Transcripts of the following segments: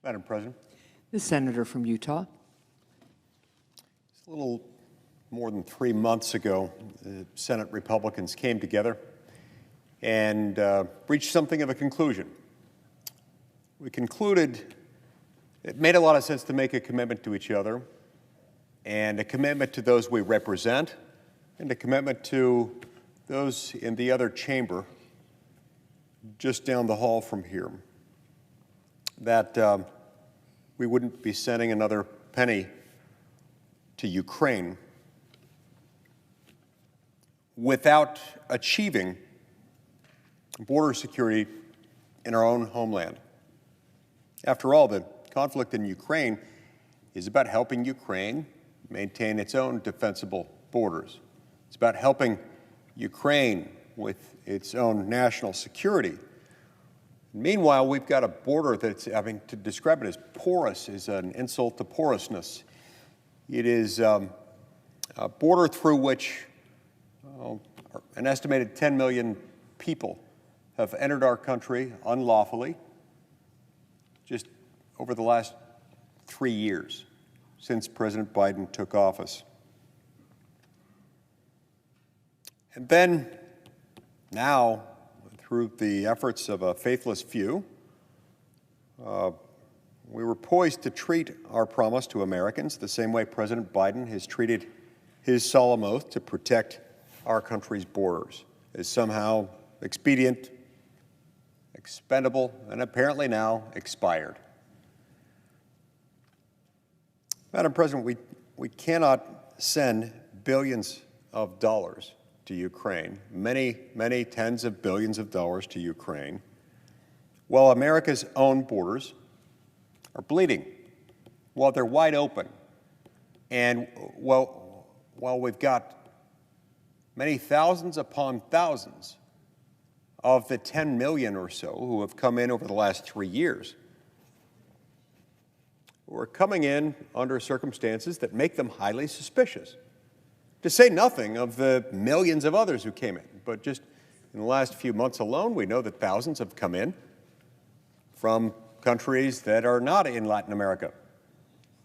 Madam President. The senator from Utah. It's a little more than 3 months ago, the Senate Republicans came together and reached something of a conclusion. We concluded it made a lot of sense to make a commitment to each other and a commitment to those we represent and a commitment to those in the other chamber just down the hall from here, that we wouldn't be sending another penny to Ukraine without achieving border security in our own homeland. After all, the conflict in Ukraine is about helping Ukraine maintain its own defensible borders. It's about helping Ukraine with its own national security. Meanwhile, we've got a border that's, to describe it as porous is an insult to porousness. It is a border through which an estimated 10 million people have entered our country unlawfully just over the last 3 years since President Biden took office. And then now, through the efforts of a faithless few, we were poised to treat our promise to Americans the same way President Biden has treated his solemn oath to protect our country's borders, as somehow expedient, expendable, and apparently now expired. Madam President, we cannot send billions of dollars to Ukraine, many, many tens of billions of dollars to Ukraine, while America's own borders are bleeding, while they're wide open, and while we've got many thousands upon thousands of the 10 million or so who have come in over the last 3 years, who are coming in under circumstances that make them highly suspicious, to say nothing of the millions of others who came in. But just in the last few months alone, we know that thousands have come in from countries that are not in Latin America,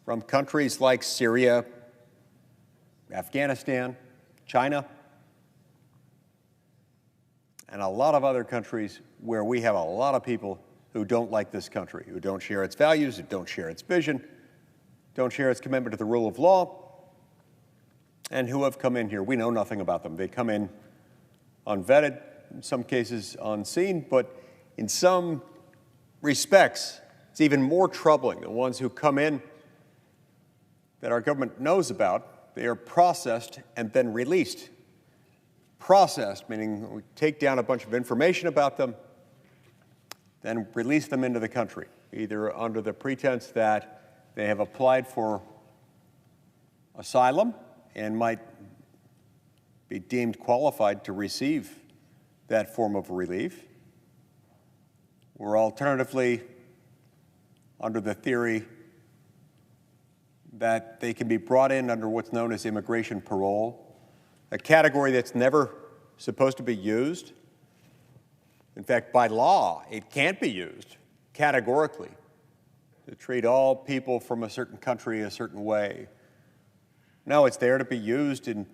from countries like Syria, Afghanistan, China, and a lot of other countries where we have a lot of people who don't like this country, who don't share its values, who don't share its vision, don't share its commitment to the rule of law, and who have come in here. We know nothing about them. They come in unvetted, in some cases unseen, but in some respects, it's even more troubling. The ones who come in that our government knows about, they are processed and then released. Processed, meaning we take down a bunch of information about them, then release them into the country, either under the pretense that they have applied for asylum and might be deemed qualified to receive that form of relief, or alternatively under the theory that they can be brought in under what's known as immigration parole, a category that's never supposed to be used. In fact, by law, it can't be used categorically to treat all people from a certain country a certain way. No, it's there to be used in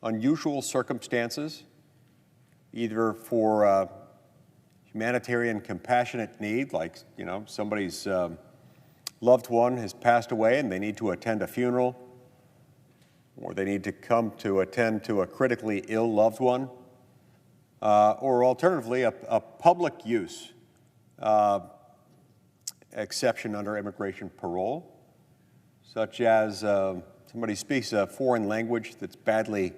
unusual circumstances, either for humanitarian compassionate need, like, somebody's loved one has passed away and they need to attend a funeral, or they need to come to attend to a critically ill loved one, or alternatively, a public use exception under immigration parole, such as somebody speaks a foreign language that's badly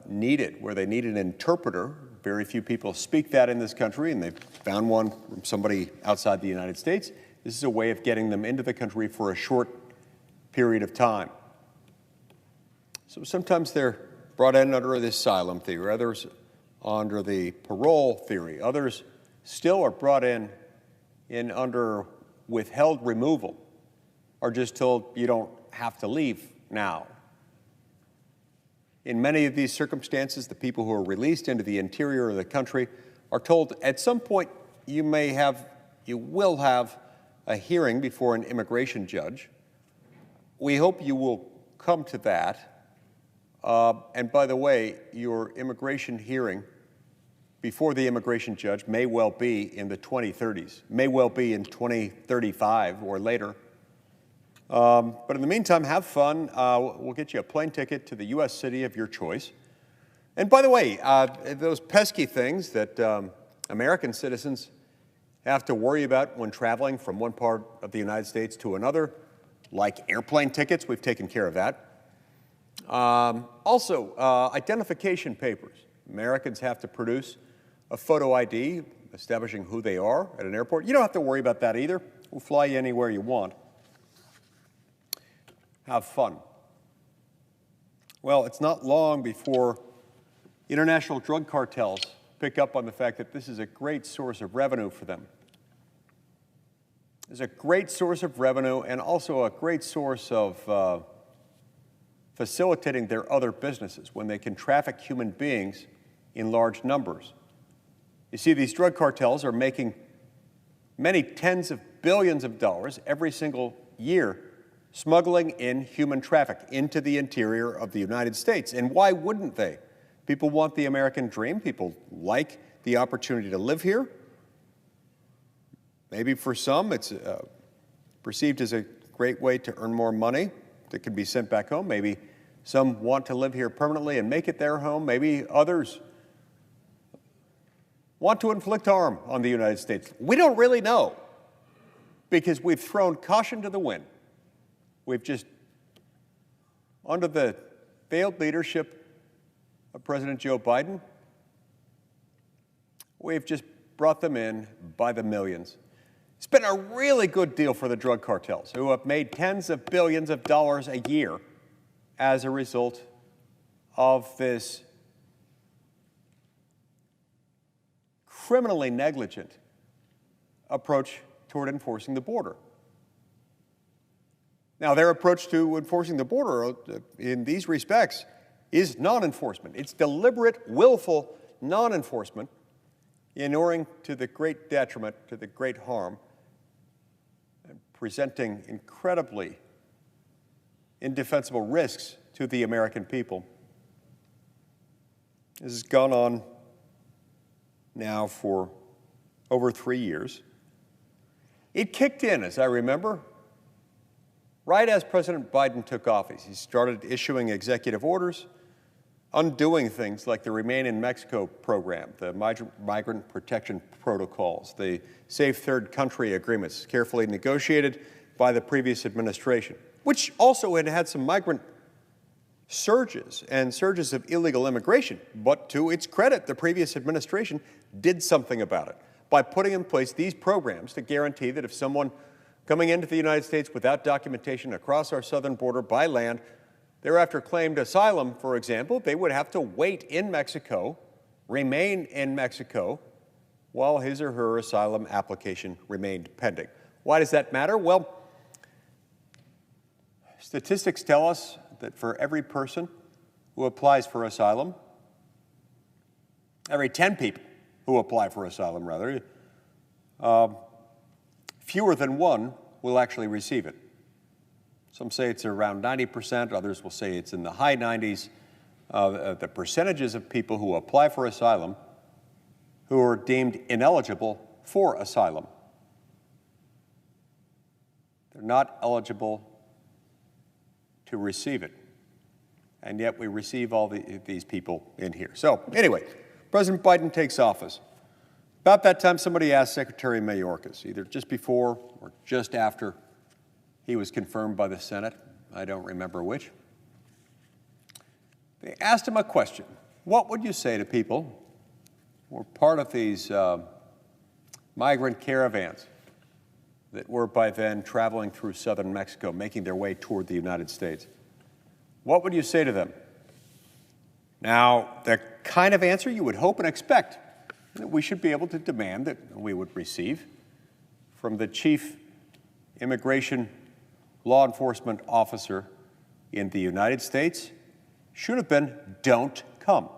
needed, where they need an interpreter. Very few people speak that in this country, and they've found one from somebody outside the United States. This is a way of getting them into the country for a short period of time. So sometimes they're brought in under the asylum theory, others under the parole theory. Others still are brought in under withheld removal, or just told you don't have to leave now. In many of these circumstances, the people who are released into the interior of the country are told at some point you will have a hearing before an immigration judge. We hope you will come to that. And by the way, your immigration hearing before the immigration judge may well be in the 2030s, may well be in 2035 or later. But in the meantime, have fun. We'll get you a plane ticket to the U.S. city of your choice. And by the way, those pesky things that American citizens have to worry about when traveling from one part of the United States to another, like airplane tickets, we've taken care of that. Also, identification papers. Americans have to produce a photo ID establishing who they are at an airport. You don't have to worry about that either. We'll fly you anywhere you want. Have fun. Well, it's not long before international drug cartels pick up on the fact that this is a great source of revenue for them. It's a great source of revenue and also a great source of facilitating their other businesses when they can traffic human beings in large numbers. You see, these drug cartels are making many tens of billions of dollars every single year smuggling in human traffic into the interior of the United States. And why wouldn't they? People want the American dream. People like the opportunity to live here. Maybe for some, it's perceived as a great way to earn more money that could be sent back home. Maybe some want to live here permanently and make it their home. Maybe others want to inflict harm on the United States. We don't really know because we've thrown caution to the wind. We've just, under the failed leadership of President Joe Biden, we've just brought them in by the millions. It's been a really good deal for the drug cartels, who have made tens of billions of dollars a year as a result of this criminally negligent approach toward enforcing the border. Now, their approach to enforcing the border in these respects is non-enforcement. It's deliberate, willful non-enforcement, inuring to the great detriment, to the great harm, and presenting incredibly indefensible risks to the American people. This has gone on now for over 3 years. It kicked in, as I remember, right as President Biden took office. He started issuing executive orders, undoing things like the Remain in Mexico program, the migrant protection protocols, the safe third country agreements carefully negotiated by the previous administration, which also had had some migrant surges and surges of illegal immigration. But to its credit, the previous administration did something about it by putting in place these programs to guarantee that if someone coming into the United States without documentation across our southern border by land thereafter claimed asylum, for example, they would have to wait in Mexico, remain in Mexico, while his or her asylum application remained pending. Why does that matter? Well, statistics tell us that for every person who applies for asylum, every 10 people who apply for asylum, rather, fewer than one will actually receive it. Some say it's around 90%, others will say it's in the high 90s. The percentages of people who apply for asylum who are deemed ineligible for asylum. They're not eligible to receive it. And yet we receive all these people in here. So anyway, President Biden takes office. About that time, somebody asked Secretary Mayorkas, either just before or just after he was confirmed by the Senate, I don't remember which. They asked him a question. What would you say to people who were part of these migrant caravans that were by then traveling through southern Mexico, making their way toward the United States? What would you say to them? Now, the kind of answer you would hope and expect that we should be able to demand that we would receive from the chief immigration law enforcement officer in the United States should have been, don't come.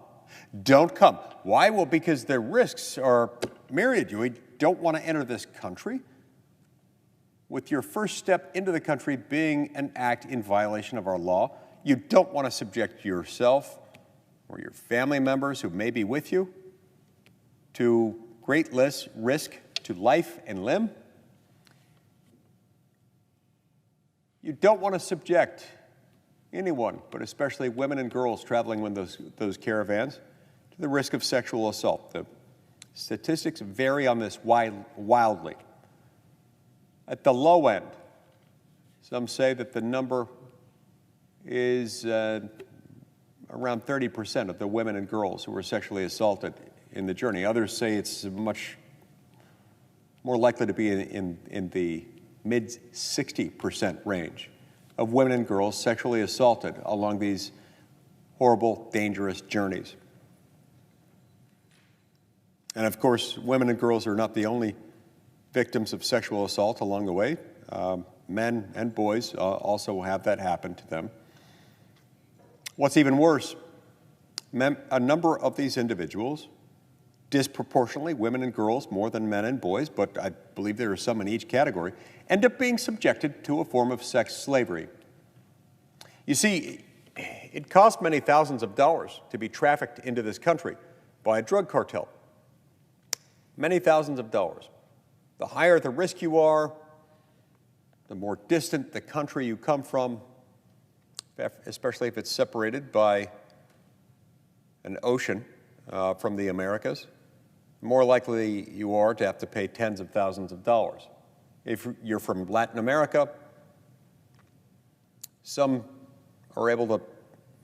Don't come. Why? Well, because the risks are myriad. You don't want to enter this country. with your first step into the country being an act in violation of our law. You don't want to subject yourself or your family members who may be with you to great risk to life and limb. You don't want to subject anyone, but especially women and girls traveling with those caravans, to the risk of sexual assault. The statistics vary on this wildly. At the low end, some say that the number is around 30% of the women and girls who were sexually assaulted in the journey. Others say it's much more likely to be in the mid-60% range of women and girls sexually assaulted along these horrible, dangerous journeys. And of course, women and girls are not the only victims of sexual assault along the way. Men and boys also have that happen to them. What's even worse, a number of these individuals, disproportionately women and girls more than men and boys, but I believe there are some in each category, end up being subjected to a form of sex slavery. You see, it costs many thousands of dollars to be trafficked into this country by a drug cartel. Many thousands of dollars. The higher the risk you are, the more distant the country you come from, especially if it's separated by an ocean from the Americas, the more likely you are to have to pay tens of thousands of dollars. If you're from Latin America, some are able to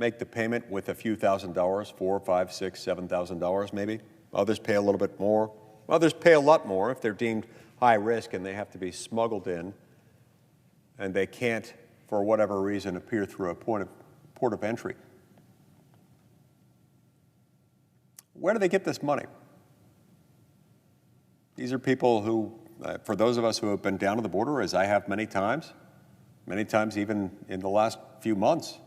make the payment with a few $1,000s, $4,000, $5,000, $6,000, $7,000 maybe. Others pay a little bit more. Others pay a lot more if they're deemed high risk and they have to be smuggled in and they can't, for whatever reason, appear through a port of entry. Where do they get this money? These are people who, for those of us who have been down to the border, as I have many times even in the last few months,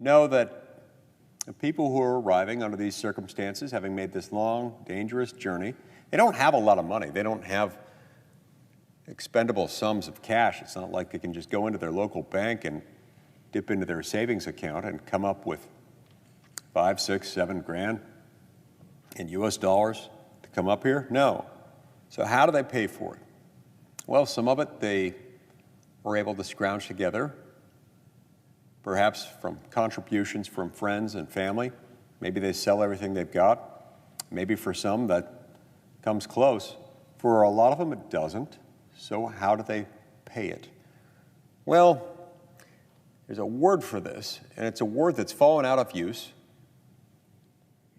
know that the people who are arriving under these circumstances, having made this long, dangerous journey, they don't have a lot of money. They don't have expendable sums of cash. It's not like they can just go into their local bank and dip into their savings account and come up with $5, $6, $7 grand in US dollars to come up here. No. So how do they pay for it? Well, some of it they were able to scrounge together, perhaps from contributions from friends and family. Maybe they sell everything they've got. Maybe for some that comes close. For a lot of them it doesn't. So how do they pay it? Well, there's a word for this, and it's a word that's fallen out of use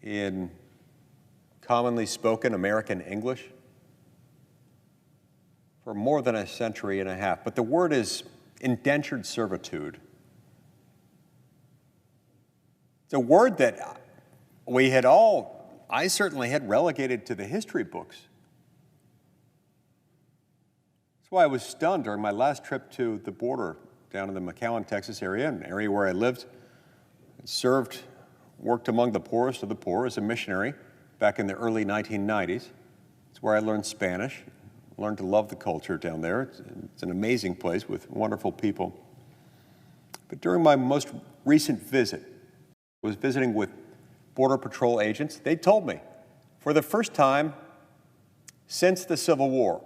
in commonly spoken American English for more than a century and a half. But the word is indentured servitude. It's a word that I certainly had relegated to the history books. That's why I was stunned during my last trip to the border down in the McAllen, Texas area, an area where I lived, worked among the poorest of the poor as a missionary back in the early 1990s. It's where I learned Spanish, learned to love the culture down there. It's an amazing place with wonderful people. But during my most recent visit, I was visiting with Border Patrol agents. They told me, for the first time since the Civil War,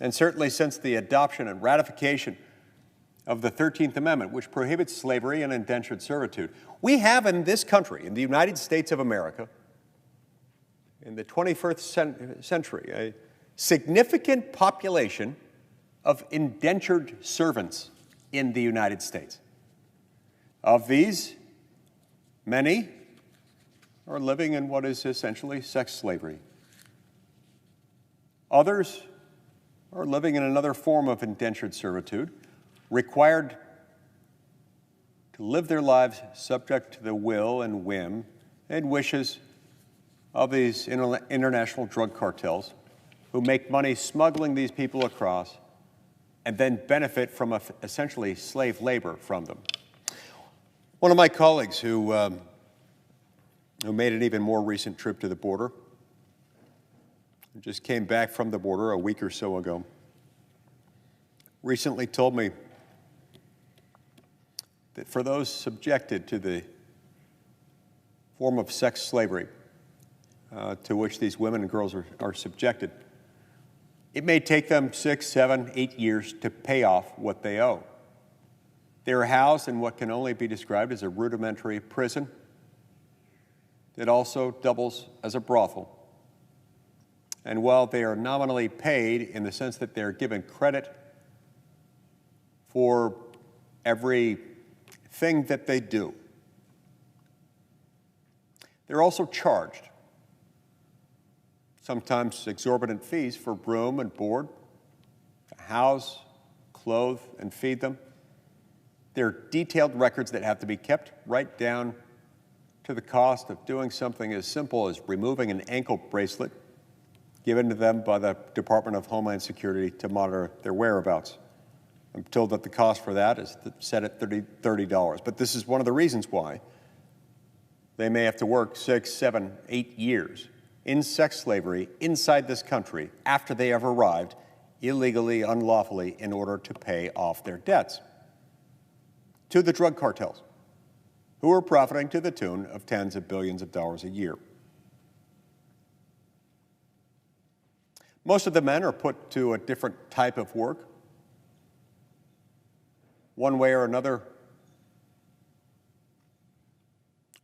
and certainly since the adoption and ratification of the 13th Amendment, which prohibits slavery and indentured servitude, we have in this country, in the United States of America, in the 21st century, a significant population of indentured servants in the United States. Of these, many are living in what is essentially sex slavery. Others are living in another form of indentured servitude, required to live their lives subject to the will and whim and wishes of these international drug cartels who make money smuggling these people across and then benefit from essentially slave labor from them. One of my colleagues who made an even more recent trip to the border who just came back from the border a week or so ago, recently told me that for those subjected to the form of sex slavery to which these women and girls are subjected, it may take them 6, 7, 8 years to pay off what they owe. They are housed in what can only be described as a rudimentary prison. It also doubles as a brothel. And while they are nominally paid in the sense that they're given credit for everything that they do, they're also charged sometimes exorbitant fees for room and board, to house, clothe, and feed them. There are detailed records that have to be kept right down to the cost of doing something as simple as removing an ankle bracelet given to them by the Department of Homeland Security to monitor their whereabouts. I'm told that the cost for that is set at $30. But this is one of the reasons why they may have to work 6, 7, 8 years in sex slavery inside this country after they have arrived illegally, unlawfully, in order to pay off their debts to the drug cartels, who are profiting to the tune of tens of billions of dollars a year. Most of the men are put to a different type of work, one way or another,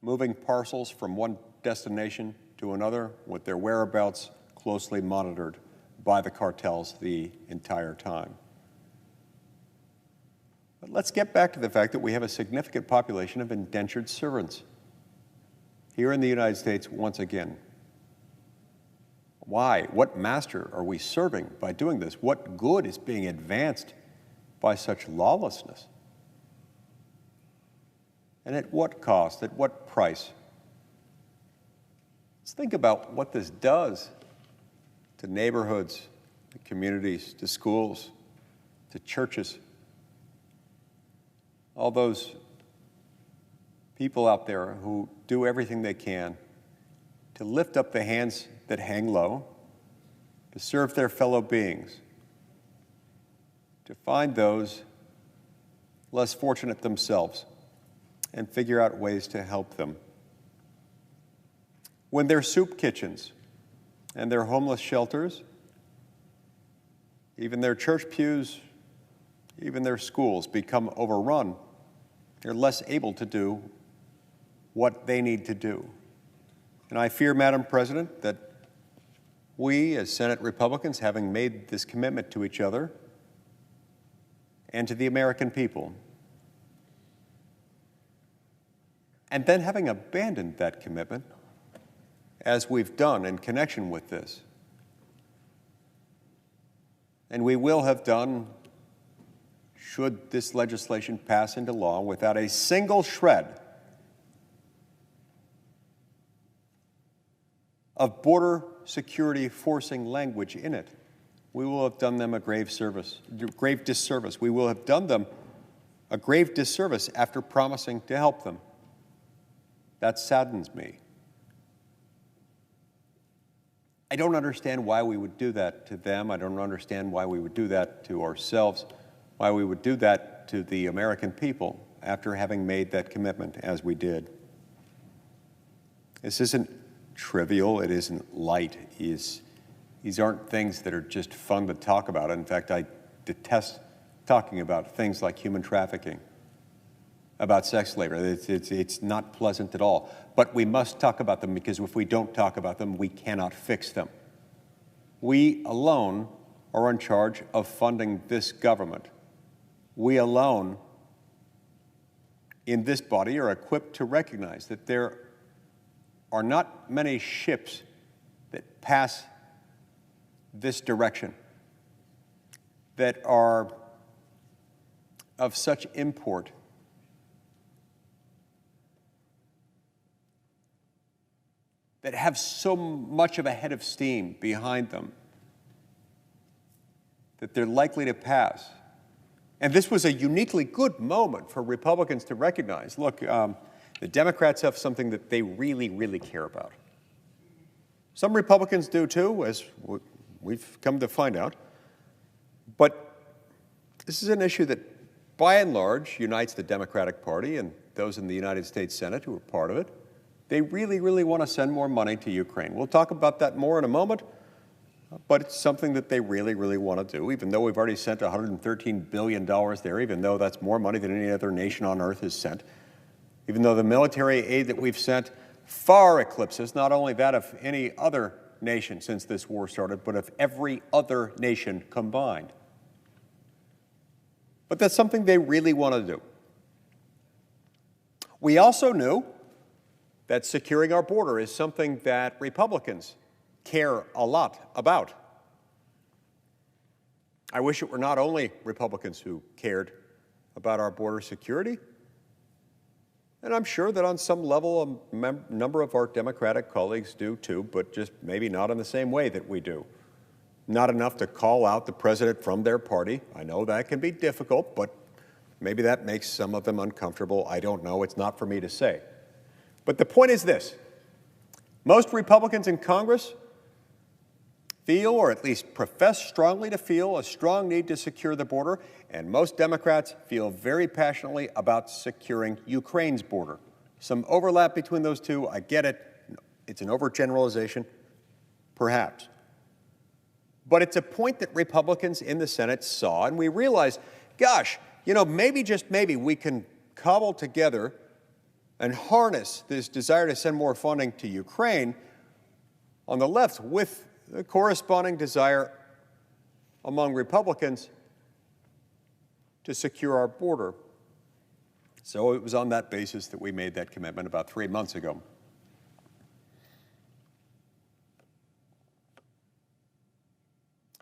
moving parcels from one destination to another with their whereabouts closely monitored by the cartels the entire time. But let's get back to the fact that we have a significant population of indentured servants here in the United States once again. Why? What master are we serving by doing this? What good is being advanced by such lawlessness? And at what cost? At what price? Let's think about what this does to neighborhoods, to communities, to schools, to churches. All those people out there who do everything they can to lift up the hands that hang low, to serve their fellow beings, to find those less fortunate themselves and figure out ways to help them. When their soup kitchens and their homeless shelters, even their church pews, even their schools become overrun, they're less able to do what they need to do. And I fear, Madam President, that we as Senate Republicans, having made this commitment to each other and to the American people, and then having abandoned that commitment, as we've done in connection with this, and we will have done should this legislation pass into law without a single shred of border security forcing language in it, we will have done them a grave disservice. We will have done them a grave disservice after promising to help them. That saddens me. I don't understand why we would do that to them. I don't understand why we would do that to ourselves, why we would do that to the American people after having made that commitment as we did. This isn't trivial. It isn't light. These aren't things that are just fun to talk about. In fact, I detest talking about things like human trafficking, about sex slavery. It's not pleasant at all. But we must talk about them, because if we don't talk about them, we cannot fix them. We alone are in charge of funding this government. We alone in this body are equipped to recognize that there are not many ships that pass this direction that are of such import that have so much of a head of steam behind them that they're likely to pass. And this was a uniquely good moment for Republicans to recognize, look, the Democrats have something that they really, really care about. Some Republicans do too, as we've come to find out. But this is an issue that, by and large, unites the Democratic Party and those in the United States Senate who are part of it. They really, really want to send more money to Ukraine. We'll talk about that more in a moment, but it's something that they really, really want to do, even though we've already sent $113 billion there, even though that's more money than any other nation on earth has sent, even though the military aid that we've sent far eclipses not only that of any other nation since this war started, but of every other nation combined. But that's something they really want to do. We also knew that securing our border is something that Republicans care a lot about. I wish it were not only Republicans who cared about our border security, and I'm sure that on some level a number of our Democratic colleagues do too, but just maybe not in the same way that we do. Not enough to call out the president from their party. I know that can be difficult, but maybe that makes some of them uncomfortable. I don't know. It's not for me to say. But the point is this. Most Republicans in Congress feel, or at least profess strongly to feel, a strong need to secure the border, and most Democrats feel very passionately about securing Ukraine's border. Some overlap between those two, I get it. It's an overgeneralization, perhaps. But it's a point that Republicans in the Senate saw, and we realized, gosh, maybe, just maybe, we can cobble together and harness this desire to send more funding to Ukraine on the left with the corresponding desire among Republicans to secure our border. So it was on that basis that we made that commitment about 3 months ago.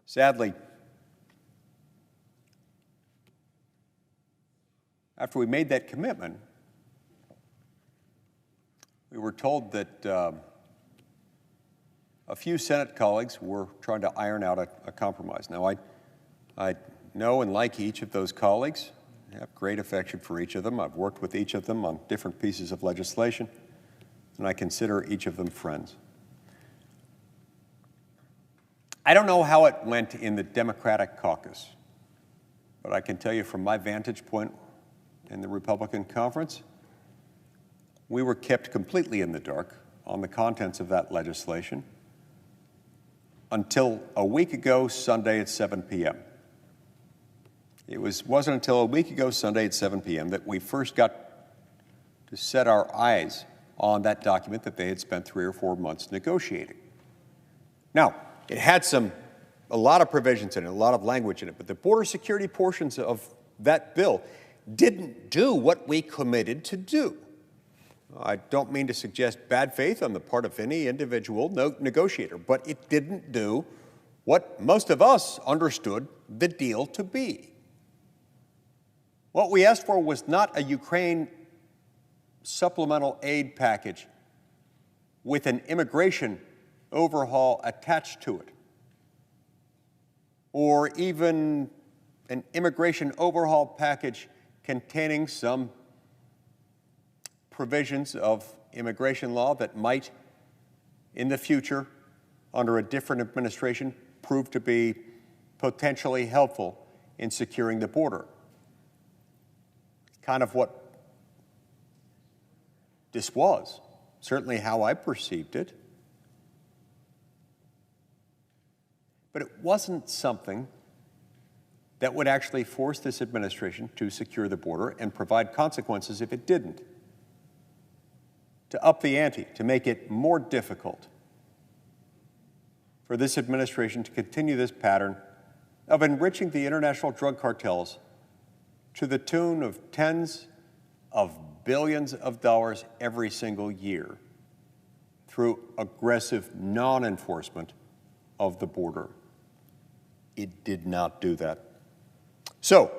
Sadly, after we made that commitment, we were told that a few Senate colleagues were trying to iron out a compromise. Now, I know and like each of those colleagues. I have great affection for each of them. I've worked with each of them on different pieces of legislation, and I consider each of them friends. I don't know how it went in the Democratic caucus, but I can tell you from my vantage point in the Republican conference, we were kept completely in the dark on the contents of that legislation until a week ago Sunday at 7 p.m. It wasn't until a week ago Sunday at 7 p.m. that we first got to set our eyes on that document that they had spent 3 or 4 months negotiating. Now, it had a lot of provisions in it, a lot of language in it, but the border security portions of that bill didn't do what we committed to do. I don't mean to suggest bad faith on the part of any individual negotiator, but it didn't do what most of us understood the deal to be. What we asked for was not a Ukraine supplemental aid package with an immigration overhaul attached to it, or even an immigration overhaul package containing some provisions of immigration law that might, in the future, under a different administration, prove to be potentially helpful in securing the border. Kind of what this was, certainly how I perceived it. But it wasn't something that would actually force this administration to secure the border and provide consequences if it didn't. To up the ante, to make it more difficult for this administration to continue this pattern of enriching the international drug cartels to the tune of tens of billions of dollars every single year through aggressive non-enforcement of the border. It did not do that. So,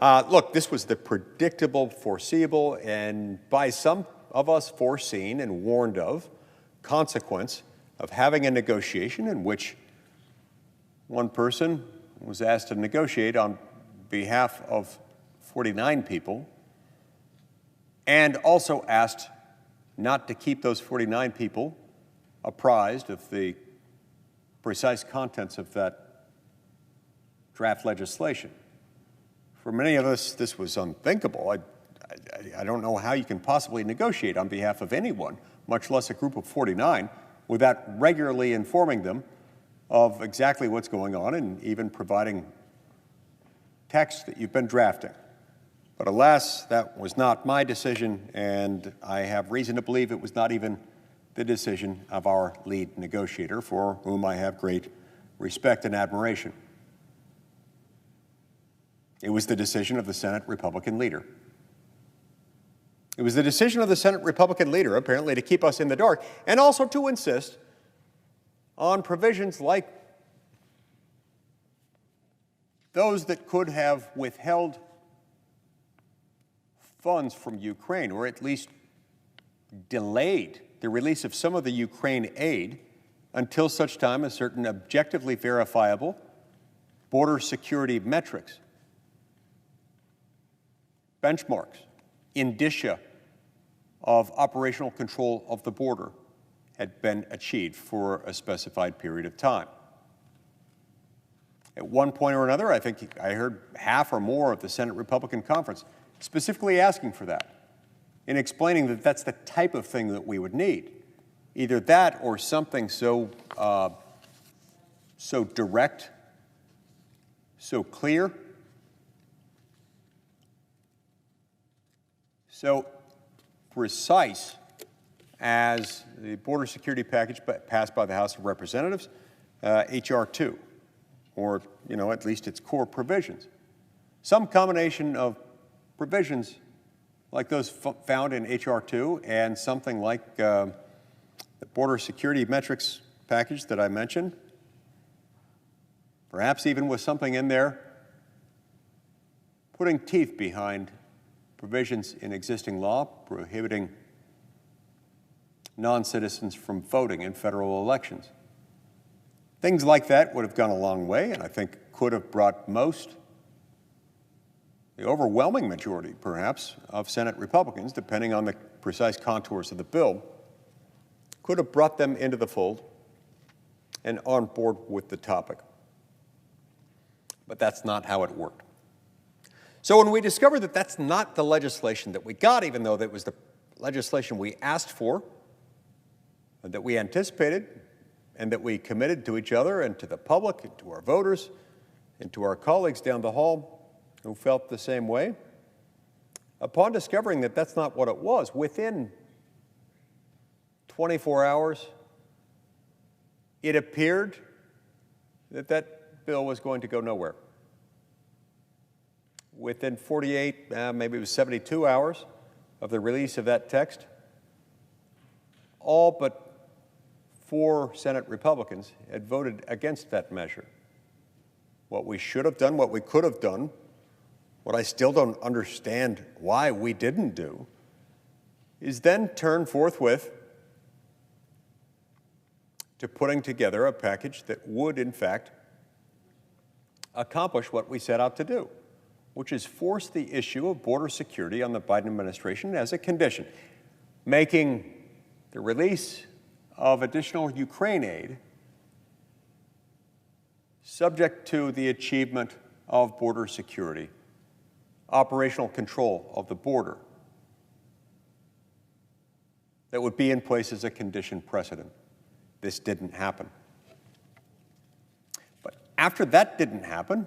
look, this was the predictable, foreseeable, and by some of us foreseen and warned of consequence of having a negotiation in which one person was asked to negotiate on behalf of 49 people and also asked not to keep those 49 people apprised of the precise contents of that draft legislation. For many of us, this was unthinkable. I don't know how you can possibly negotiate on behalf of anyone, much less a group of 49, without regularly informing them of exactly what's going on and even providing text that you've been drafting. But alas, that was not my decision, and I have reason to believe it was not even the decision of our lead negotiator, for whom I have great respect and admiration. It was the decision of the Senate Republican leader. It was the decision of the Senate Republican leader, apparently, to keep us in the dark and also to insist on provisions like those that could have withheld funds from Ukraine, or at least delayed the release of some of the Ukraine aid until such time as certain objectively verifiable border security metrics, benchmarks, indicia of operational control of the border had been achieved for a specified period of time. At one point or another, I think I heard half or more of the Senate Republican conference specifically asking for that and explaining that that's the type of thing that we would need. Either that or something so direct, so clear, so precise as the border security package passed by the House of Representatives, H.R. 2, or, at least its core provisions. Some combination of provisions like those found in H.R. 2 and something like the border security metrics package that I mentioned, perhaps even with something in there putting teeth behind provisions in existing law prohibiting non-citizens from voting in federal elections. Things like that would have gone a long way, and I think could have brought most, the overwhelming majority, perhaps, of Senate Republicans, depending on the precise contours of the bill, could have brought them into the fold and on board with the topic. But that's not how it worked. So when we discovered that that's not the legislation that we got, even though that was the legislation we asked for, and that we anticipated, and that we committed to each other and to the public and to our voters and to our colleagues down the hall who felt the same way, upon discovering that that's not what it was, within 24 hours, it appeared that that bill was going to go nowhere. Within 48, maybe it was 72 hours of the release of that text, all but 4 Senate Republicans had voted against that measure. What we should have done, what we could have done, what I still don't understand why we didn't do, is then turn forthwith to putting together a package that would, in fact, accomplish what we set out to do, which is force the issue of border security on the Biden administration as a condition, making the release of additional Ukraine aid subject to the achievement of border security, operational control of the border that would be in place as a condition precedent. This didn't happen. But after that didn't happen,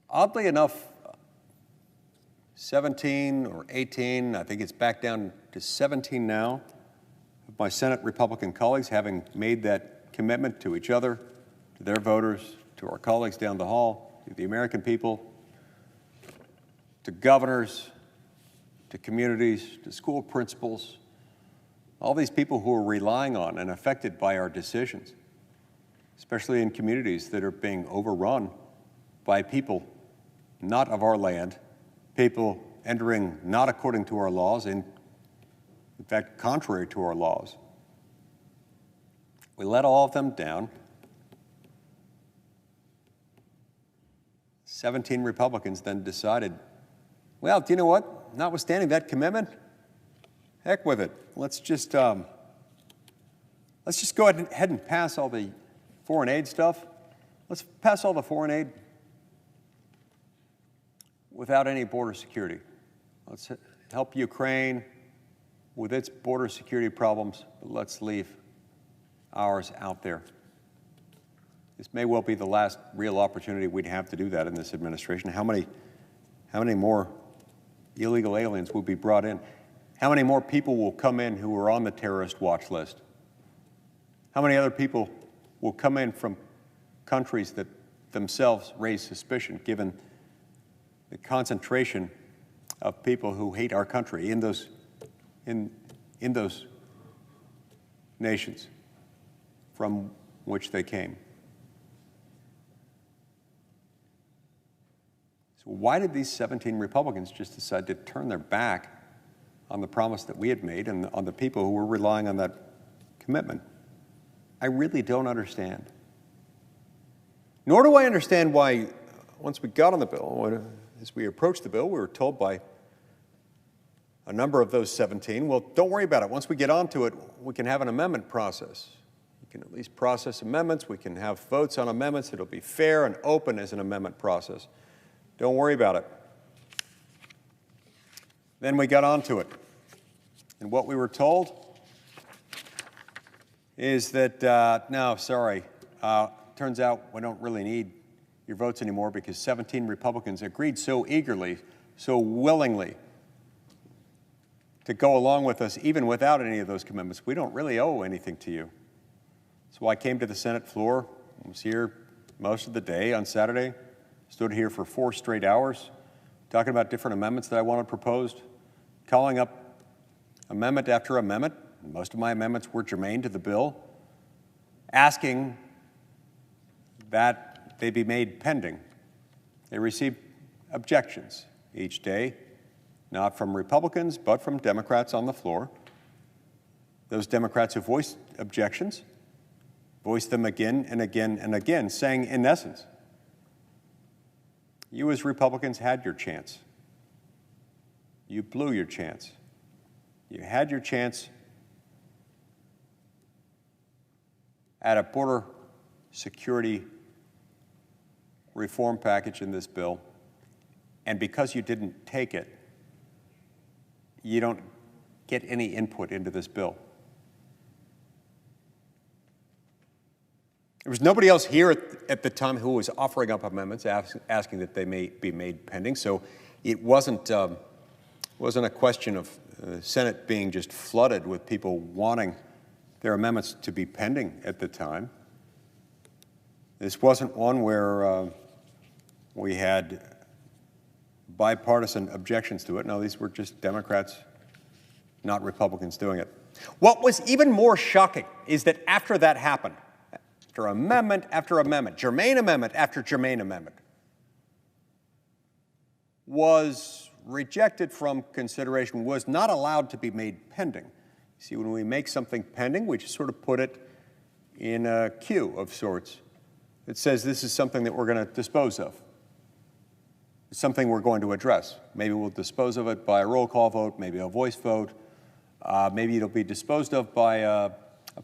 oddly enough, 17 or 18, I think it's back down to 17 now, of my Senate Republican colleagues having made that commitment to each other, to their voters, to our colleagues down the hall, to the American people, to governors, to communities, to school principals, all these people who are relying on and affected by our decisions, especially in communities that are being overrun by people not of our land, people entering not according to our laws, in fact, contrary to our laws. We let all of them down. 17 Republicans then decided, well, do you know what? Notwithstanding that commitment, heck with it. Let's just go ahead and pass all the foreign aid stuff. Let's pass all the foreign aid without any border security. Let's help Ukraine with its border security problems, but let's leave ours out there. This may well be the last real opportunity we'd have to do that in this administration. How many more illegal aliens will be brought in? How many more people will come in who are on the terrorist watch list? How many other people will come in from countries that themselves raise suspicion, given the concentration of people who hate our country in those nations from which they came? So why did these 17 Republicans just decide to turn their back on the promise that we had made and on the people who were relying on that commitment? I really don't understand. Nor do I understand why, once we got on the bill, as we approached the bill, we were told by a number of those 17, well, don't worry about it. Once we get onto it, we can have an amendment process. We can at least process amendments. We can have votes on amendments. It'll be fair and open as an amendment process. Don't worry about it. Then we got onto it. And what we were told is that, no, sorry, turns out we don't really need your votes anymore because 17 Republicans agreed so eagerly, so willingly to go along with us even without any of those commitments. We don't really owe anything to you. So I came to the Senate floor, was here most of the day on Saturday, stood here for 4 straight hours, talking about different amendments that I wanted proposed, calling up amendment after amendment. Most of my amendments were germane to the bill, asking that they be made pending. They received objections each day, not from Republicans, but from Democrats on the floor. Those Democrats who voiced objections voiced them again and again and again, saying, in essence, you as Republicans had your chance. You blew your chance. You had your chance at a border security reform package in this bill, and because you didn't take it, you don't get any input into this bill. There was nobody else here at the time who was offering up amendments, asking that they may be made pending, so it wasn't a question of the Senate being just flooded with people wanting their amendments to be pending at the time. This wasn't one where we had bipartisan objections to it. No, these were just Democrats, not Republicans, doing it. What was even more shocking is that after that happened, after amendment after amendment, germane amendment after germane amendment, was rejected from consideration, was not allowed to be made pending. See, when we make something pending, we just sort of put it in a queue of sorts. It says this is something that we're going to dispose of. It's something we're going to address. Maybe we'll dispose of it by a roll call vote, maybe a voice vote. Maybe it'll be disposed of by a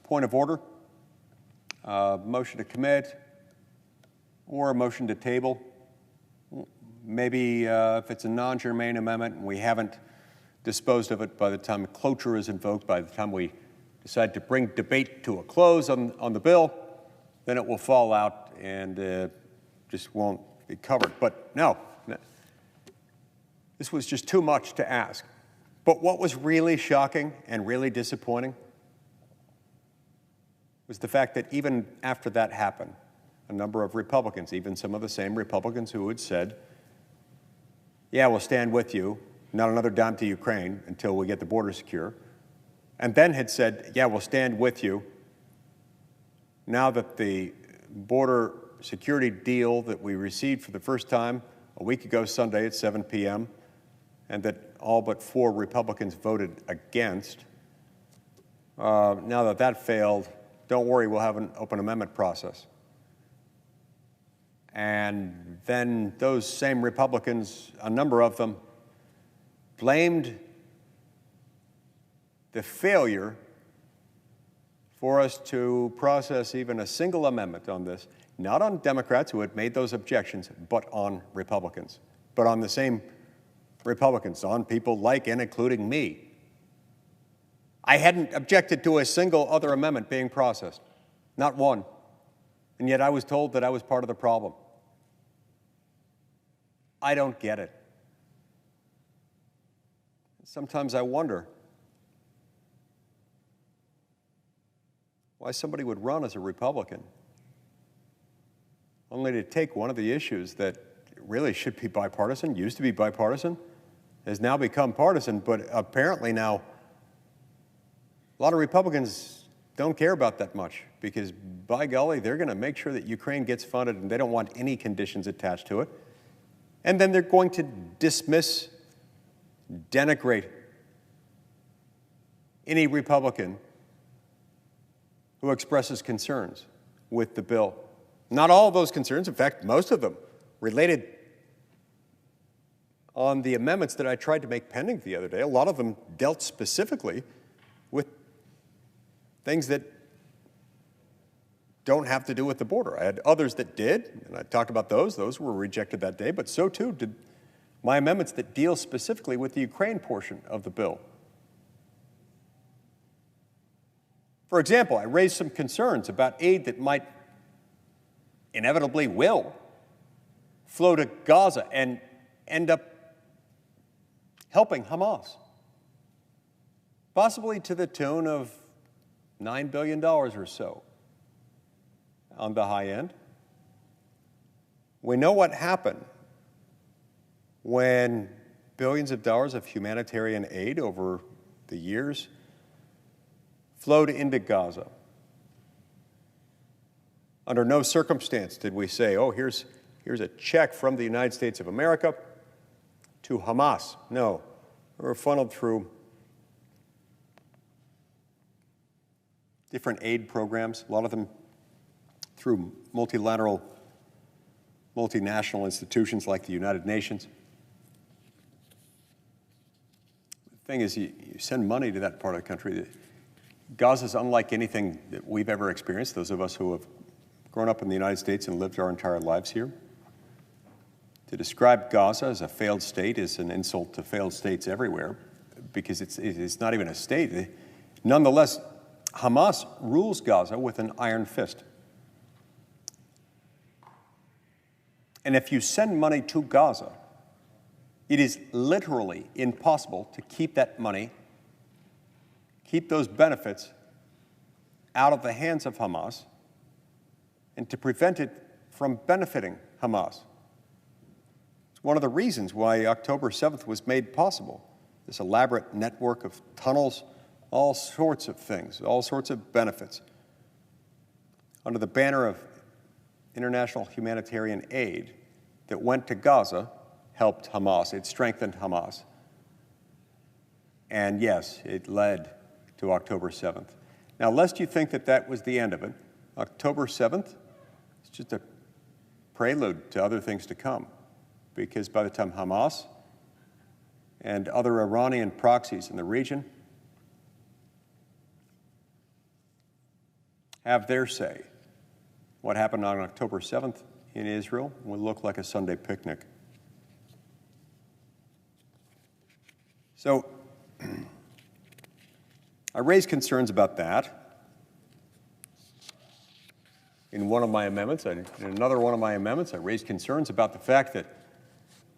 point of order, motion to commit, or a motion to table. Maybe if it's a non-germane amendment and we haven't disposed of it by the time cloture is invoked, by the time we decide to bring debate to a close on the bill, then it will fall out and just won't be covered. But no, this was just too much to ask. But what was really shocking and really disappointing was the fact that even after that happened, a number of Republicans, even some of the same Republicans who had said, yeah, we'll stand with you, not another dime to Ukraine until we get the border secure, and then had said, yeah, we'll stand with you now that the border security deal that we received for the first time a week ago Sunday at 7 p.m., and that all but 4 Republicans voted against, now that that failed, don't worry, we'll have an open amendment process. And then those same Republicans, a number of them, blamed the failure for us to process even a single amendment on this, not on Democrats who had made those objections, but on Republicans, but on the same Republicans, on people like and including me. I hadn't objected to a single other amendment being processed, not one, and yet I was told that I was part of the problem. I don't get it. Sometimes I wonder why somebody would run as a Republican only to take one of the issues that really should be bipartisan, used to be bipartisan, has now become partisan, but apparently now a lot of Republicans don't care about that much because, by golly, they're going to make sure that Ukraine gets funded and they don't want any conditions attached to it. And then they're going to dismiss, denigrate any Republican who expresses concerns with the bill. Not all of those concerns, in fact, most of them related on the amendments that I tried to make pending the other day. A lot of them dealt specifically with things that don't have to do with the border. I had others that did, and I talked about those. Those were rejected that day, but so too did my amendments that deal specifically with the Ukraine portion of the bill. For example, I raised some concerns about aid that might inevitably will flow to Gaza and end up helping Hamas, possibly to the tune of $9 billion or so on the high end. We know what happened when billions of dollars of humanitarian aid over the years flowed into Gaza. Under no circumstance did we say, oh, here's a check from the United States of America to Hamas. No, they were funneled through different aid programs, a lot of them through multilateral, multinational institutions like the United Nations. The thing is, you send money to that part of the country. Gaza is unlike anything that we've ever experienced, those of us who have grown up in the United States and lived our entire lives here. To describe Gaza as a failed state is an insult to failed states everywhere because it's not even a state. Nonetheless, Hamas rules Gaza with an iron fist. And if you send money to Gaza, it is literally impossible to keep that money, keep those benefits out of the hands of Hamas and to prevent it from benefiting Hamas. It's one of the reasons why October 7th was made possible, this elaborate network of tunnels, all sorts of things, all sorts of benefits. Under the banner of international humanitarian aid that went to Gaza, helped Hamas. It strengthened Hamas. And yes, it led to October 7th. Now, lest you think that that was the end of it, October 7th is just a prelude to other things to come. Because by the time Hamas and other Iranian proxies in the region have their say, what happened on October 7th in Israel will look like a Sunday picnic. So I raised concerns about that in one of my amendments. In another one of my amendments, I raised concerns about the fact that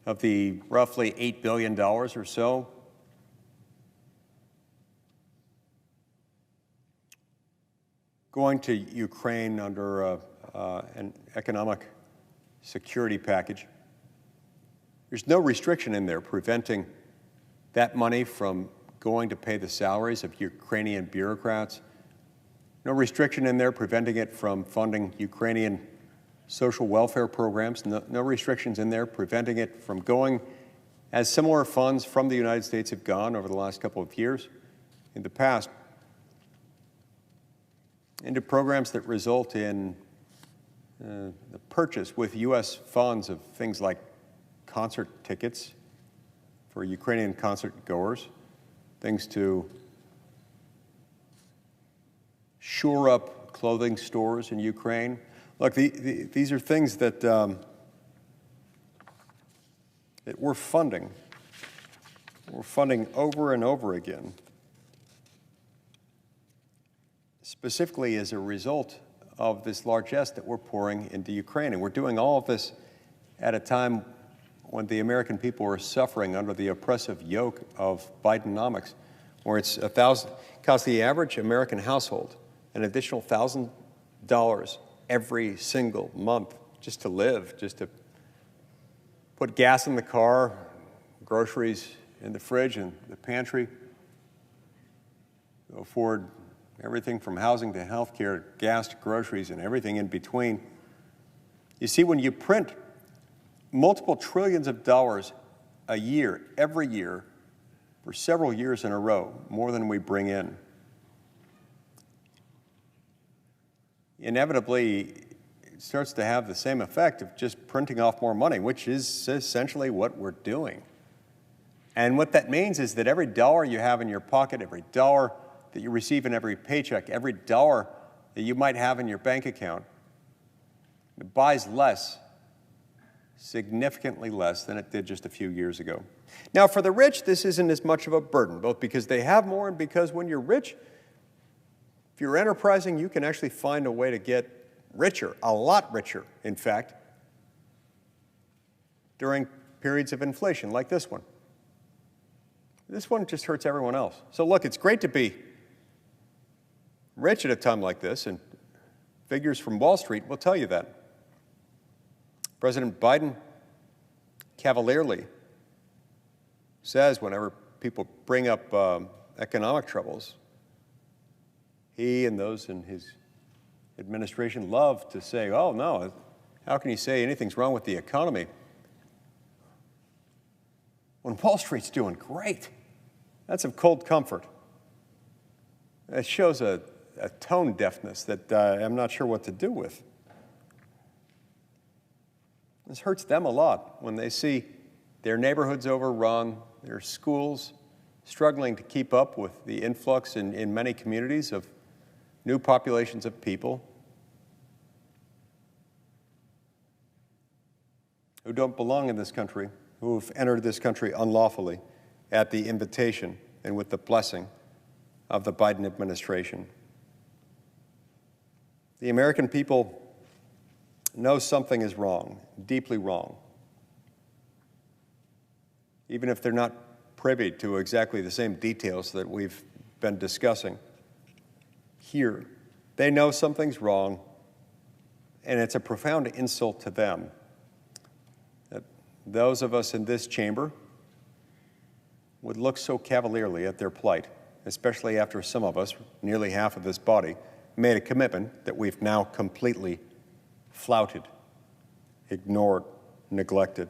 of the roughly $8 billion or so going to Ukraine under an economic security package, there's no restriction in there preventing that money from going to pay the salaries of Ukrainian bureaucrats. No restriction in there preventing it from funding Ukrainian social welfare programs. No restrictions in there preventing it from going, as similar funds from the United States have gone over the last couple of years in the past, into programs that result in the purchase with U.S. funds of things like concert tickets for Ukrainian concert goers, things to shore up clothing stores in Ukraine. Look, these are things that, that we're funding. We're funding over and over again, specifically as a result of this largesse that we're pouring into Ukraine. And we're doing all of this at a time when the American people are suffering under the oppressive yoke of Bidenomics, where it's costs the average American household an additional $1,000 every single month just to live, just to put gas in the car, groceries in the fridge and the pantry, afford everything from housing to health care, gas to groceries, and everything in between. You see, when you print multiple trillions of dollars a year, every year, for several years in a row, more than we bring in, inevitably it starts to have the same effect of just printing off more money, which is essentially what we're doing. And what that means is that every dollar you have in your pocket, every dollar that you receive in every paycheck, every dollar that you might have in your bank account, it buys less, significantly less than it did just a few years ago. Now, for the rich, this isn't as much of a burden, both because they have more and because when you're rich, if you're enterprising, you can actually find a way to get richer, a lot richer, in fact, during periods of inflation like this one. This one just hurts everyone else. So look, it's great to be rich at a time like this, and figures from Wall Street will tell you that. President Biden cavalierly says whenever people bring up economic troubles, he and those in his administration love to say, oh, no, how can you say anything's wrong with the economy when Wall Street's doing great? That's of cold comfort. It shows a tone deafness that I'm not sure what to do with. This hurts them a lot when they see their neighborhoods overrun, their schools struggling to keep up with the influx in many communities of new populations of people who don't belong in this country, who have entered this country unlawfully at the invitation and with the blessing of the Biden administration. The American people know something is wrong, deeply wrong, even if they're not privy to exactly the same details that we've been discussing here. They know something's wrong, and it's a profound insult to them that those of us in this chamber would look so cavalierly at their plight, especially after some of us, nearly half of this body, made a commitment that we've now completely flouted, ignored, neglected.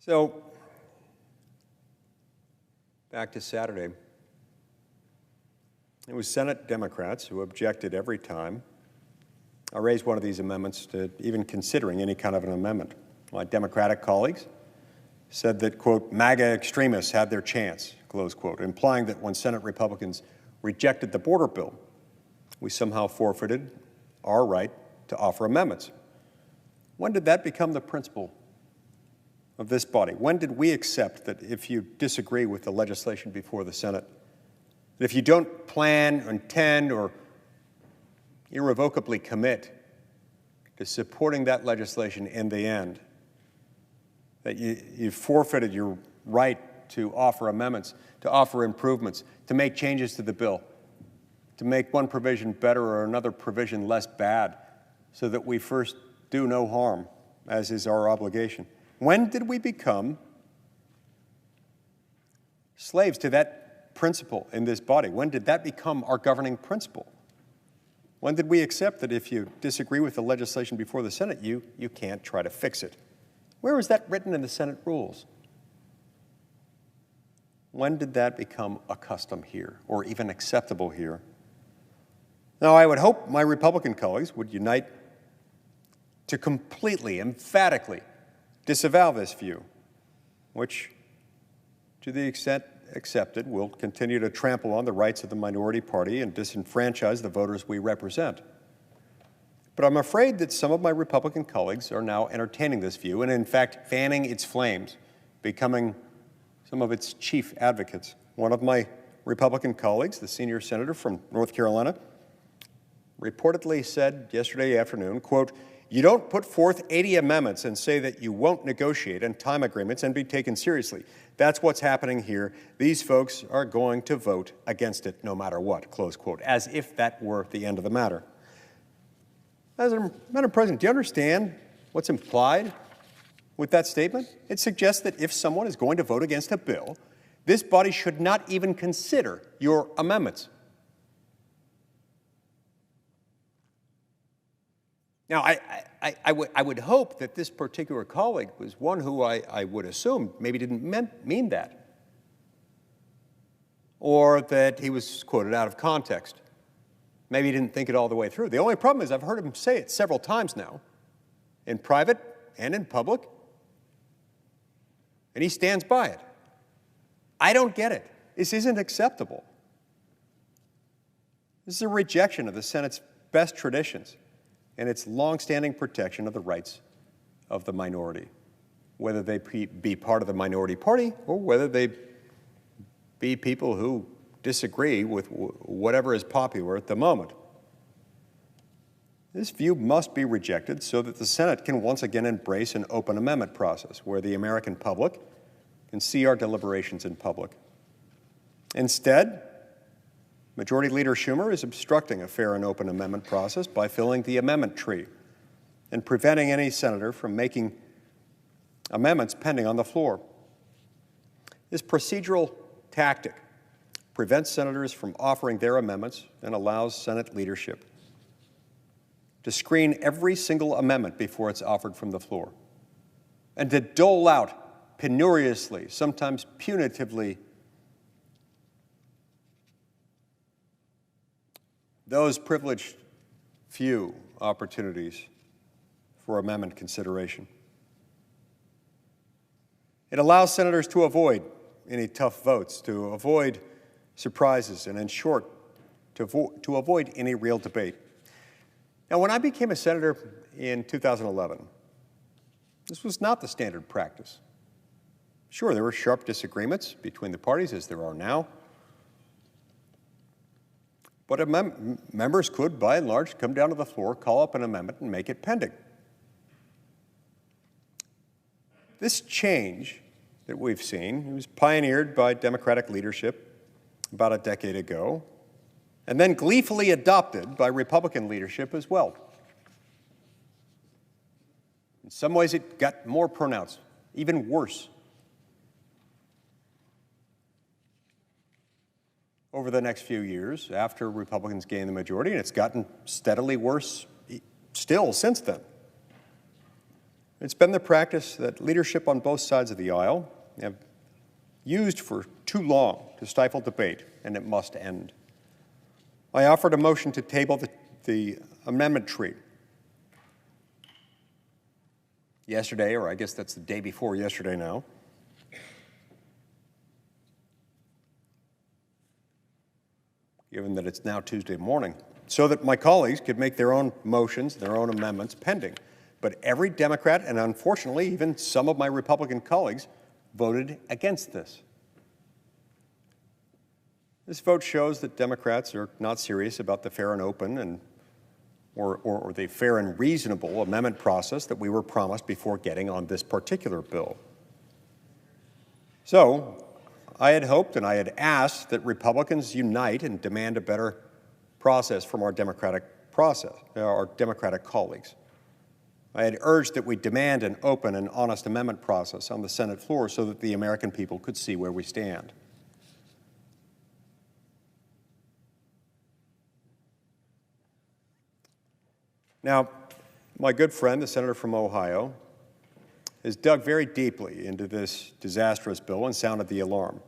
So, back to Saturday. It was Senate Democrats who objected every time I raised one of these amendments to even considering any kind of an amendment. My Democratic colleagues said that, quote, MAGA extremists had their chance, close quote, implying that when Senate Republicans rejected the border bill, we somehow forfeited our right to offer amendments. When did that become the principle of this body? When did we accept that if you disagree with the legislation before the Senate, that if you don't plan, intend, or irrevocably commit to supporting that legislation in the end, that you forfeited your right to offer amendments, to offer improvements, to make changes to the bill, to make one provision better or another provision less bad, so that we first do no harm, as is our obligation? When did we become slaves to that principle in this body? When did that become our governing principle? When did we accept that if you disagree with the legislation before the Senate, you can't try to fix it? Where is that written in the Senate rules? When did that become a custom here, or even acceptable here? Now, I would hope my Republican colleagues would unite to completely, emphatically disavow this view, which, to the extent accepted, will continue to trample on the rights of the minority party and disenfranchise the voters we represent. But I'm afraid that some of my Republican colleagues are now entertaining this view and, in fact, fanning its flames, becoming some of its chief advocates. One of my Republican colleagues, the senior senator from North Carolina, reportedly said yesterday afternoon, quote, "You don't put forth 80 amendments and say that you won't negotiate and time agreements and be taken seriously. That's what's happening here. These folks are going to vote against it no matter what," close quote, as if that were the end of the matter. Madam President, do you understand what's implied with that statement? It suggests that if someone is going to vote against a bill, this body should not even consider your amendments. Now, I would hope that this particular colleague was one who I would assume maybe didn't mean that, or that he was quoted out of context. Maybe he didn't think it all the way through. The only problem is I've heard him say it several times now, in private and in public, and he stands by it. I don't get it. This isn't acceptable. This is a rejection of the Senate's best traditions and its longstanding protection of the rights of the minority, whether they be part of the minority party or whether they be people who disagree with whatever is popular at the moment. This view must be rejected so that the Senate can once again embrace an open amendment process where the American public can see our deliberations in public. Instead, Majority Leader Schumer is obstructing a fair and open amendment process by filling the amendment tree and preventing any senator from making amendments pending on the floor. This procedural tactic prevents senators from offering their amendments and allows Senate leadership to screen every single amendment before it's offered from the floor and to dole out penuriously, sometimes punitively, those privileged few opportunities for amendment consideration. It allows senators to avoid any tough votes, to avoid surprises, and in short, to avoid any real debate. Now, when I became a senator in 2011, this was not the standard practice. Sure, there were sharp disagreements between the parties, as there are now, but members could, by and large, come down to the floor, call up an amendment, and make it pending. This change that we've seen, it was pioneered by Democratic leadership about a decade ago, and then gleefully adopted by Republican leadership as well. In some ways, it got more pronounced, even worse, over the next few years after Republicans gained the majority, and it's gotten steadily worse still since then. It's been the practice that leadership on both sides of the aisle have used for too long to stifle debate, and it must end. I offered a motion to table the amendment tree yesterday, or I guess that's the day before yesterday now. Given that it's now Tuesday morning, so that my colleagues could make their own motions, their own amendments pending. But every Democrat, and unfortunately even some of my Republican colleagues, voted against this. This vote shows that Democrats are not serious about the fair and open or the fair and reasonable amendment process that we were promised before getting on this particular bill. So, I had hoped and I had asked that Republicans unite and demand a better process from our Democratic colleagues. I had urged that we demand an open and honest amendment process on the Senate floor so that the American people could see where we stand. Now, my good friend, the senator from Ohio, has dug very deeply into this disastrous bill and sounded the alarm.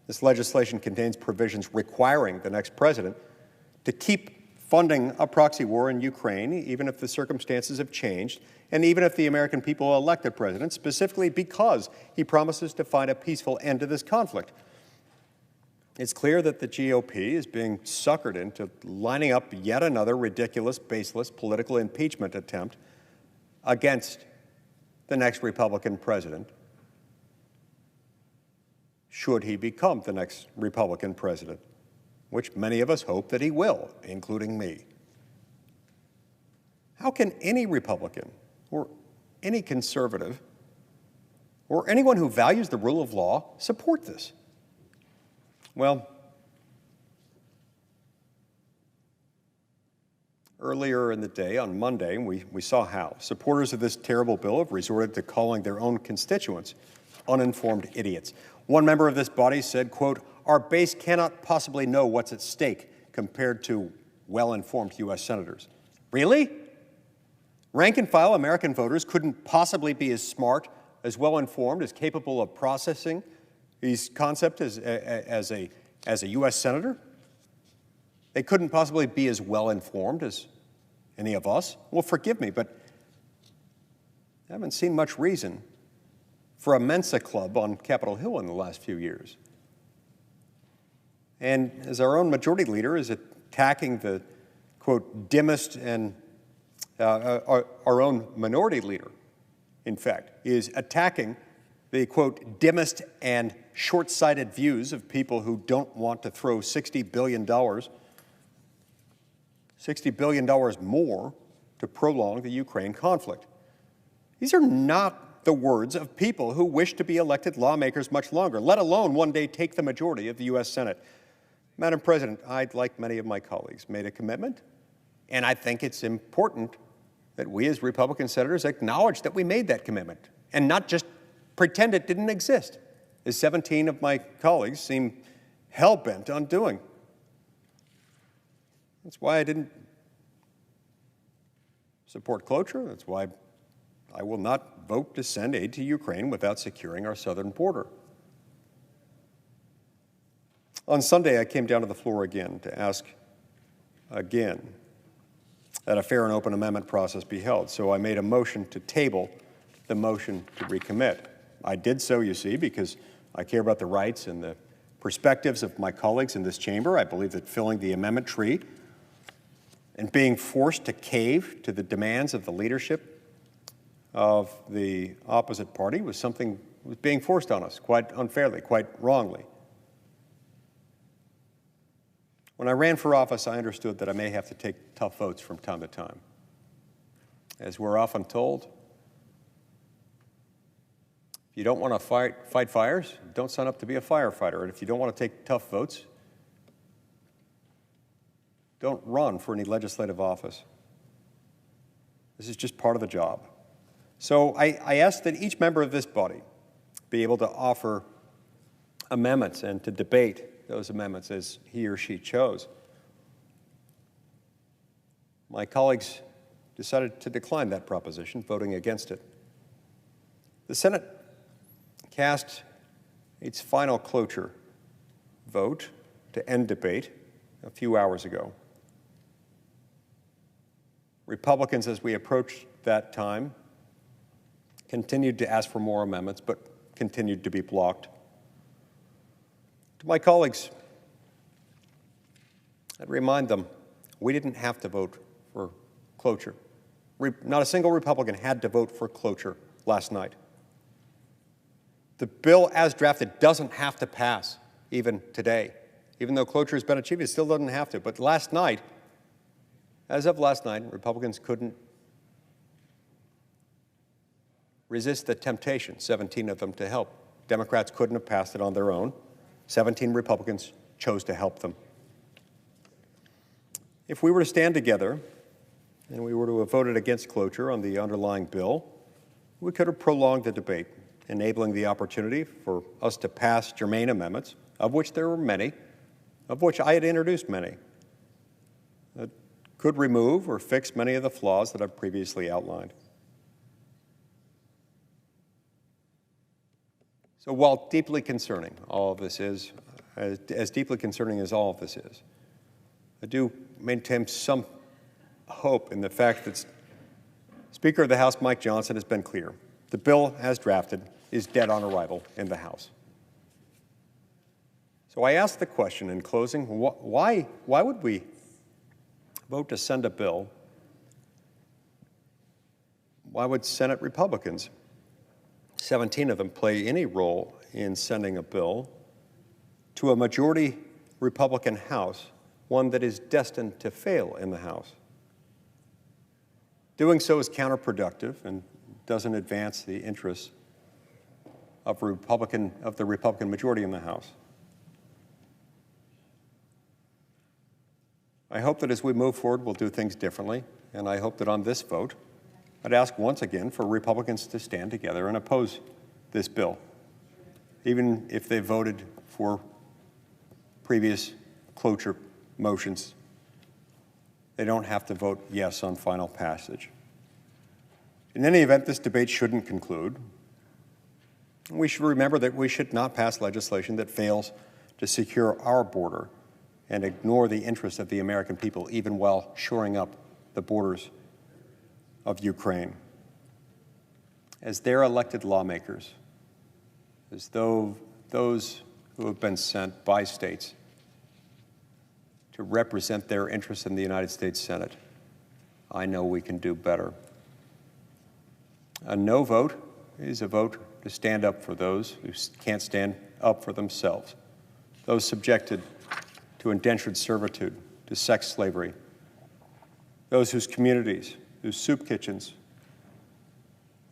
This legislation contains provisions requiring the next president to keep funding a proxy war in Ukraine, even if the circumstances have changed, and even if the American people elect a president, specifically because he promises to find a peaceful end to this conflict. It's clear that the GOP is being suckered into lining up yet another ridiculous, baseless political impeachment attempt against the next Republican president, should he become the next Republican president, which many of us hope that he will, including me. How can any Republican or any conservative or anyone who values the rule of law support this? Well, earlier in the day, on Monday, we saw how supporters of this terrible bill have resorted to calling their own constituents uninformed idiots. One member of this body said, quote, "Our base cannot possibly know what's at stake compared to well-informed U.S. senators." Really? Rank-and-file American voters couldn't possibly be as smart, as well-informed, as capable of processing these concepts as a U.S. senator? They couldn't possibly be as well-informed as any of us? Well, forgive me, but I haven't seen much reason for a Mensa club on Capitol Hill in the last few years. And as our own majority leader is attacking the, quote, dimmest and our own minority leader, in fact, is attacking the, quote, dimmest and short-sighted views of people who don't want to throw $60 billion more to prolong the Ukraine conflict. These are not the words of people who wish to be elected lawmakers much longer, let alone one day take the majority of the U.S. Senate. Madam President, I, like many of my colleagues, made a commitment, and I think it's important that we as Republican senators acknowledge that we made that commitment and not just pretend it didn't exist, as 17 of my colleagues seem hell-bent on doing. That's why I didn't support cloture. That's why I will not vote to send aid to Ukraine without securing our southern border. On Sunday, I came down to the floor again to ask again that a fair and open amendment process be held. So I made a motion to table the motion to recommit. I did so, you see, because I care about the rights and the perspectives of my colleagues in this chamber. I believe that filling the amendment tree and being forced to cave to the demands of the leadership of the opposite party was something that was being forced on us quite unfairly, quite wrongly. When I ran for office, I understood that I may have to take tough votes from time to time. As we're often told, if you don't want to fight fires, don't sign up to be a firefighter. And if you don't want to take tough votes, don't run for any legislative office. This is just part of the job. So I ask that each member of this body be able to offer amendments and to debate those amendments as he or she chose. My colleagues decided to decline that proposition, voting against it. The Senate cast its final cloture vote to end debate a few hours ago. Republicans, as we approached that time, continued to ask for more amendments, but continued to be blocked. To my colleagues, I'd remind them we didn't have to vote for cloture. Not a single Republican had to vote for cloture last night. The bill as drafted doesn't have to pass even today. Even though cloture has been achieved, it still doesn't have to. But last night, as of last night, Republicans couldn't resist the temptation, 17 of them, to help. Democrats couldn't have passed it on their own. 17 Republicans chose to help them. If we were to stand together and we were to have voted against cloture on the underlying bill, we could have prolonged the debate, enabling the opportunity for us to pass germane amendments, of which there were many, of which I had introduced many, that could remove or fix many of the flaws that I've previously outlined. So while deeply concerning all of this is, as deeply concerning as all of this is, I do maintain some hope in the fact that Speaker of the House Mike Johnson has been clear. The bill, as drafted, is dead on arrival in the House. So I ask the question in closing, why would we vote to send a bill? Why would Senate Republicans, 17 of them, play any role in sending a bill to a majority Republican House, one that is destined to fail in the House? Doing so is counterproductive and doesn't advance the interests of the Republican majority in the House. I hope that as we move forward, we'll do things differently, and I hope that on this vote, I'd ask once again for Republicans to stand together and oppose this bill, even if they voted for previous cloture motions. They don't have to vote yes on final passage. In any event, this debate shouldn't conclude. We should remember that we should not pass legislation that fails to secure our border and ignore the interests of the American people, even while shoring up the borders of Ukraine. As their elected lawmakers, as though those who have been sent by states to represent their interests in the United States Senate, I know we can do better. A no vote is a vote to stand up for those who can't stand up for themselves, those subjected to indentured servitude, to sex slavery, those whose communities, whose soup kitchens,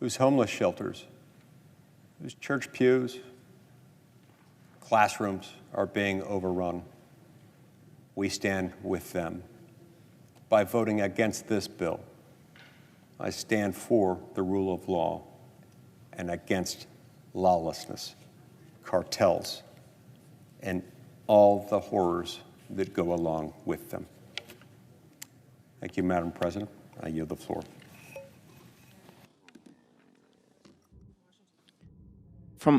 whose homeless shelters, whose church pews, classrooms are being overrun. We stand with them. By voting against this bill, I stand for the rule of law and against lawlessness, cartels, and all the horrors that go along with them. Thank you, Madam President. I yield the floor.